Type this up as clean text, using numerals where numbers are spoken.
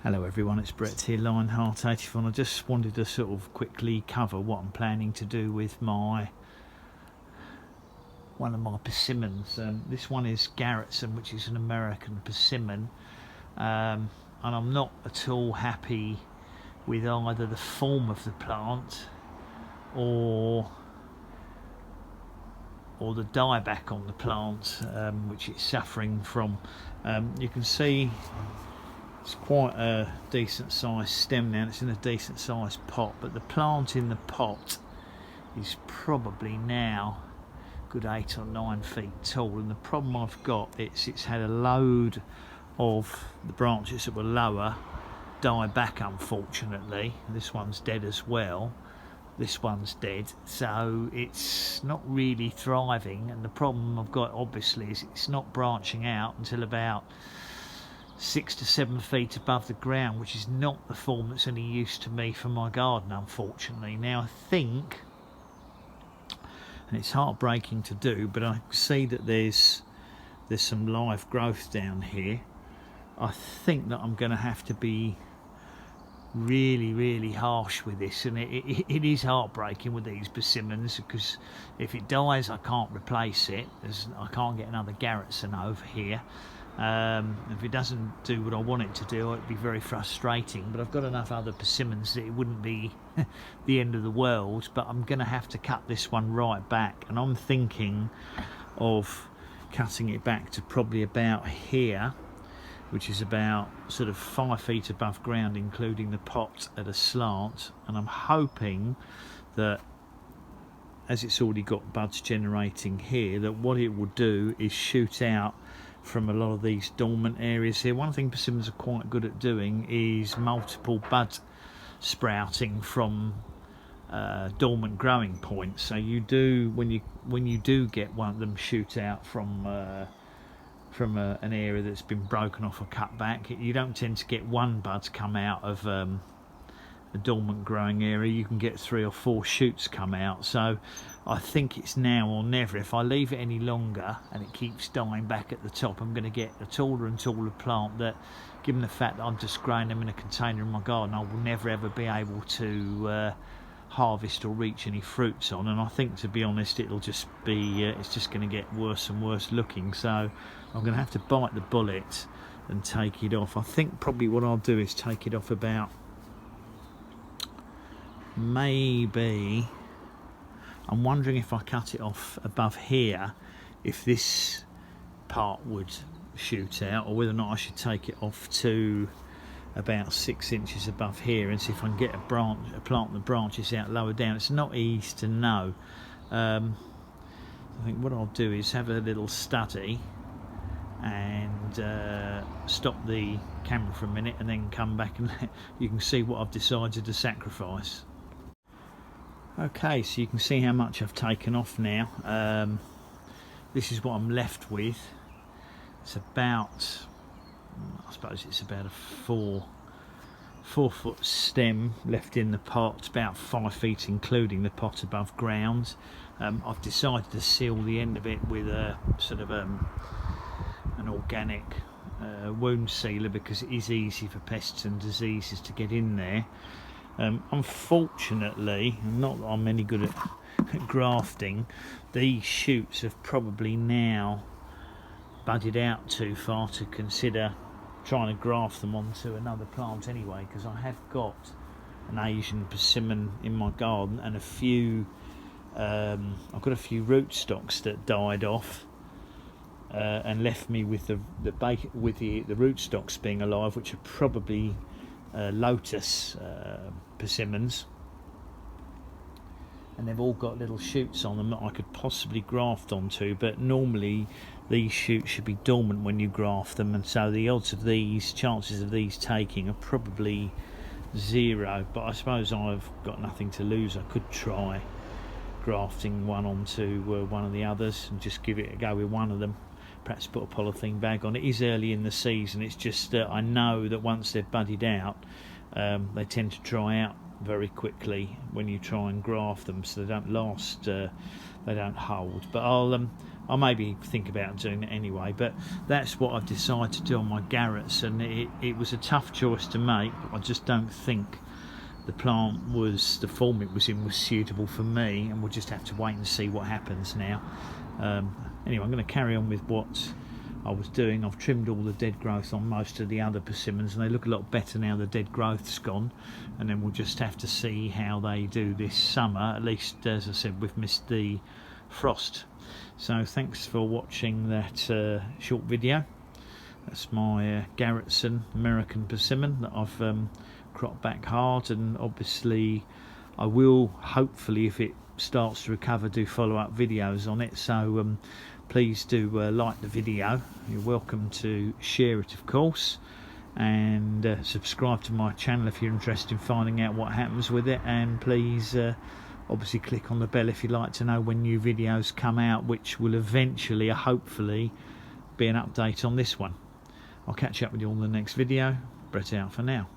Hello everyone, it's Brett here, Lionheart81. I just wanted to sort of quickly cover what I'm planning to do with one of my persimmons. This one is Garrettson, which is an American persimmon, and I'm not at all happy with either the form of the plant or the dieback on the plant, which it's suffering from. You can see it's quite a decent sized stem now, and it's in a decent sized pot, but the plant in the pot is probably now a good 8 or 9 feet tall, and the problem I've got, it's had a load of the branches that were lower die back, unfortunately. This one's dead as well, this one's dead, so it's not really thriving, and the problem I've got obviously is it's not branching out until about 6 to 7 feet above the ground, which is not the form that's any use to me for my garden, unfortunately. Now I think, and it's heartbreaking to do, but I see that there's some live growth down here. I think that I'm going to have to be really harsh with this, and it is heartbreaking with these persimmons, because if it dies I can't replace it. I can't get another Garrettson over here. If it doesn't do what I want it to do, it'd be very frustrating, but I've got enough other persimmons that it wouldn't be the end of the world. But I'm going to have to cut this one right back, and I'm thinking of cutting it back to probably about here, which is about sort of 5 feet above ground, including the pot at a slant. And I'm hoping that, as it's already got buds generating here, that what it will do is shoot out from a lot of these dormant areas here. One thing persimmons are quite good at doing is multiple bud sprouting from dormant growing points. So you do, when you do get one of them shoot out from an area that's been broken off or cut back, you don't tend to get one bud come out of a dormant growing area. You can get 3 or 4 shoots come out. So I think it's now or never. If I leave it any longer and it keeps dying back at the top, I'm going to get a taller and taller plant that, given the fact that I'm just growing them in a container in my garden, I will never ever be able to harvest or reach any fruits on. And I think, to be honest, it'll just be it's just going to get worse and worse looking. So I'm going to have to bite the bullet and take it off. I think probably what I'll do is take it off about, maybe, I'm wondering if I cut it off above here, if this part would shoot out, or whether or not I should take it off to about 6 inches above here and see if I can get a plant that branches out lower down. It's not easy to know. I think what I'll do is have a little study and stop the camera for a minute, and then come back and you can see what I've decided to sacrifice. Okay, so you can see how much I've taken off now. This is what I'm left with. It's about, I suppose it's about a 4 foot stem left in the pot, about 5 feet including the pot above ground. I've decided to seal the end of it with a sort of an organic wound sealer, because it is easy for pests and diseases to get in there. Unfortunately, not that I'm any good at grafting, these shoots have probably now budded out too far to consider trying to graft them onto another plant anyway, because I have got an Asian persimmon in my garden, and I've got a few rootstocks that died off and left me with the rootstocks being alive, which are probably lotus persimmons, and they've all got little shoots on them that I could possibly graft onto, but normally these shoots should be dormant when you graft them, and so the chances of these taking are probably 0. But I suppose I've got nothing to lose. I could try grafting one onto one of the others and just give it a go with one of them. Perhaps put a polythene bag on. It is early in the season. It's just I know that once they've budded out, they tend to dry out very quickly when you try and graft them, so they don't last, they don't hold. But I'll maybe think about doing it anyway, but that's what I've decided to do on my Garrettson. It was a tough choice to make, but I just don't think the plant was, the form it was in was suitable for me, and we'll just have to wait and see what happens now. Anyway, I'm going to carry on with what I was doing. I've trimmed all the dead growth on most of the other persimmons, and they look a lot better now the dead growth's gone, and then we'll just have to see how they do this summer, at least as I said, we've missed the frost. So thanks for watching that short video. That's my Garrettson American persimmon that I've cropped back hard, and obviously I will, hopefully if it starts to recover, do follow-up videos on it. So please do like the video. You're welcome to share it, of course, and subscribe to my channel if you're interested in finding out what happens with it, and please obviously click on the bell if you'd like to know when new videos come out, which will eventually, hopefully, be an update on this one. I'll catch up with you on the next video. Brett out for now.